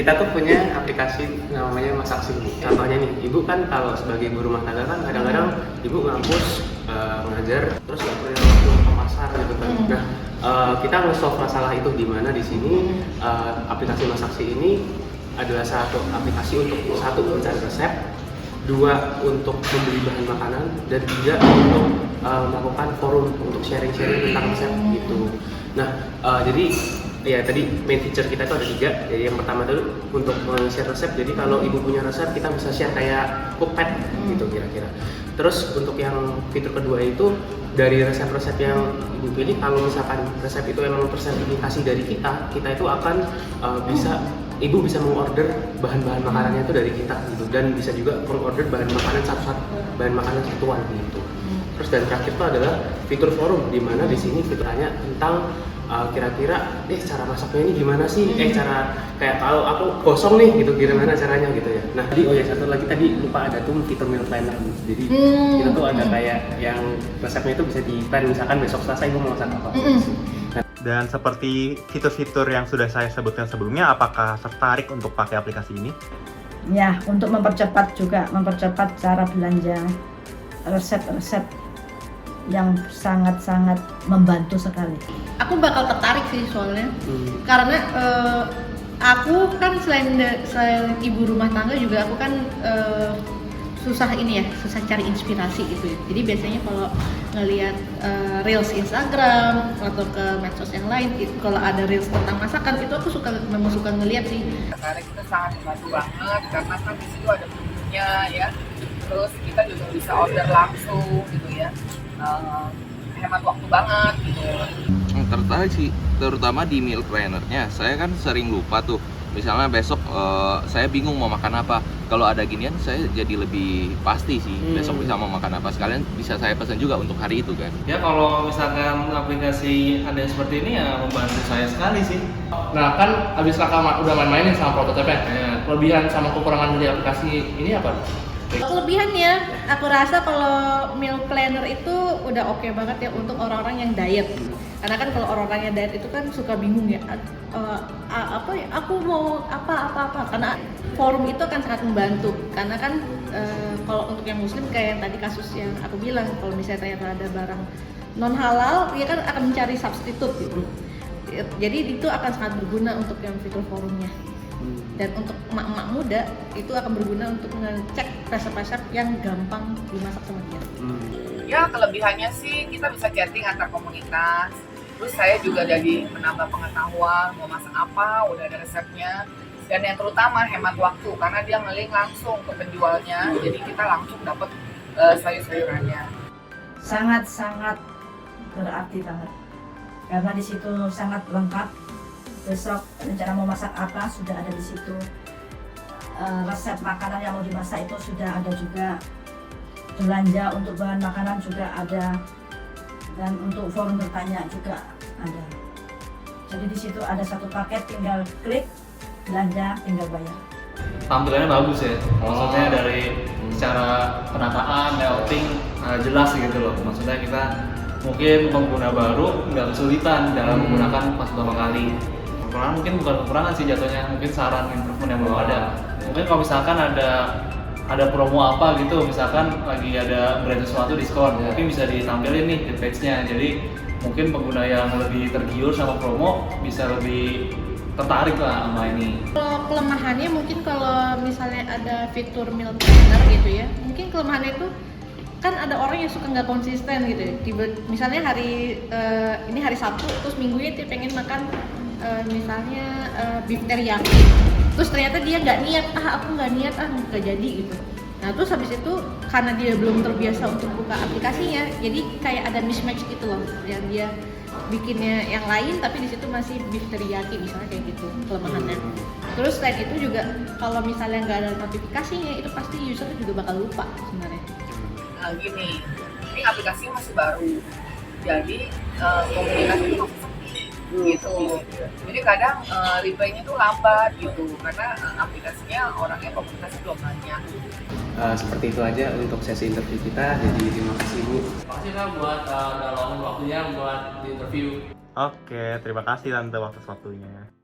kita tuh punya aplikasi namanya Masaksi Ibu. Contohnya nih, ibu kan kalau sebagai ibu rumah tangga kan kadang-kadang ibu ngampus, ngajar, terus nggak punya waktu ke pasar gitu kan. Nah, kita nge-solve masalah itu di mana di sini aplikasi Masaksi ini adalah satu aplikasi untuk satu mencari resep, dua untuk membeli bahan makanan, dan tiga untuk melakukan forum untuk sharing-sharing tentang resep gitu. Nah, jadi ya tadi main feature kita itu ada 3. Jadi yang pertama itu untuk share resep. Jadi kalau ibu punya resep kita bisa share kayak Cookpad gitu kira-kira. Terus untuk yang fitur kedua itu dari resep-resep yang ibu pilih, kalau misalkan resep itu memang tersertifikasi dari kita itu akan ibu bisa mengorder bahan-bahan makanannya itu dari kita gitu, dan bisa juga mengorder bahan makanan satuan gitu. Terus dan terakhir itu adalah fitur forum, di mana di sini fiturnya tentang kira-kira cara masaknya ini gimana sih, cara kayak kalau aku kosong nih gitu gimana caranya gitu ya. Nah tadi satu lagi tadi lupa ada tuh fitur meal planner. Jadi kita tuh ada kayak yang resepnya itu bisa di plan, misalkan besok Selasa ibu mau masak apa. Dan seperti fitur-fitur yang sudah saya sebutkan sebelumnya, apakah tertarik untuk pakai aplikasi ini? Ya, untuk mempercepat cara belanja, resep-resep yang sangat-sangat membantu sekali. Aku bakal tertarik sih soalnya, karena aku kan selain ibu rumah tangga juga aku kan susah cari inspirasi gitu ya. Jadi biasanya kalau ngelihat reels Instagram atau ke medsos yang lain, kalau ada reels tentang masakan itu aku memang suka ngelihat sih. Tertarik itu sangat membantu banget karena kan di situ ada menunya ya. Terus kita juga bisa order langsung gitu ya. Hemat waktu banget gitu. Tertarik sih, terutama di meal planner-nya. Saya kan sering lupa tuh. Misalnya besok saya bingung mau makan apa. Kalau ada ginian saya jadi lebih pasti sih besok bisa mau makan apa. Sekalian bisa saya pesan juga untuk hari itu kan. Ya kalau misalkan aplikasi ada seperti ini ya membantu saya sekali sih. Nah kan abis kakak udah main-mainin sama prototipe-nya, kelebihan sama kekurangan dari aplikasi ini apa? Kelebihannya, aku rasa kalau meal planner itu udah oke banget ya untuk orang-orang yang diet. Karena kan kalau orang-orang yang diet itu kan suka bingung ya, aku mau apa. Karena forum itu akan sangat membantu. Karena kan kalau untuk yang muslim kayak yang tadi kasus yang aku bilang, kalau misalnya ternyata ada barang non halal, dia kan akan mencari substitut gitu. Jadi itu akan sangat berguna untuk yang fitur forumnya. Dan untuk emak-emak muda itu akan berguna untuk ngecek resep-resep yang gampang dimasak sama dia. Ya kelebihannya sih kita bisa chatting antar komunitas. Terus saya juga jadi menambah pengetahuan mau masak apa, udah ada resepnya. Dan yang terutama hemat waktu karena dia nge-link langsung ke penjualnya, jadi kita langsung dapat sayur-sayurannya. Sangat-sangat berarti banget karena di situ sangat lengkap. Besok rencana mau masak apa sudah ada di situ. Resep makanan yang mau dimasak itu sudah ada juga. Belanja untuk bahan makanan juga ada. Dan untuk forum bertanya juga ada. Jadi di situ ada satu paket, tinggal klik, belanja, tinggal bayar. Tampilannya bagus ya. Maksudnya dari secara penataan, layouting jelas gitu loh. Maksudnya kita mungkin pengguna baru nggak kesulitan dalam menggunakan pas pertama kali. Kekurangan mungkin bukan kekurangan sih jatuhnya, mungkin saran improvement yang belum ada. Mungkin kalau misalkan ada promo apa gitu, misalkan lagi ada brand sesuatu diskon, mungkin bisa ditampilin nih di page-nya. Jadi mungkin pengguna yang lebih tergiur sama promo bisa lebih tertarik lah sama ini. Kalau kelemahannya mungkin kalau misalnya ada fitur meal planner gitu ya, mungkin kelemahannya itu kan ada orang yang suka nggak konsisten gitu ya. Misalnya ini hari Sabtu, terus minggunya dia pengen makan misalnya beef teriyaki, terus ternyata dia nggak niat, aku nggak niat, nggak jadi gitu. Nah terus habis itu karena dia belum terbiasa untuk buka aplikasinya, jadi kayak ada mismatch gitu loh, yang dia bikinnya yang lain tapi di situ masih beef teriyaki misalnya kayak gitu kelemahannya. Terus selain itu juga kalau misalnya nggak ada notifikasinya itu pasti user juga bakal lupa sebenarnya. Nah gini, ini aplikasi masih baru, jadi komunikasi itu masih sepi gitu. Jadi kadang reply-nya tuh lambat gitu, karena aplikasinya orangnya komunikasi belum banyak. Seperti itu aja untuk sesi interview kita. Jadi terima kasih Bu. Makasih Kak buat udah luangin waktunya buat di interview. Oke, terima kasih Tante waktu-waktunya.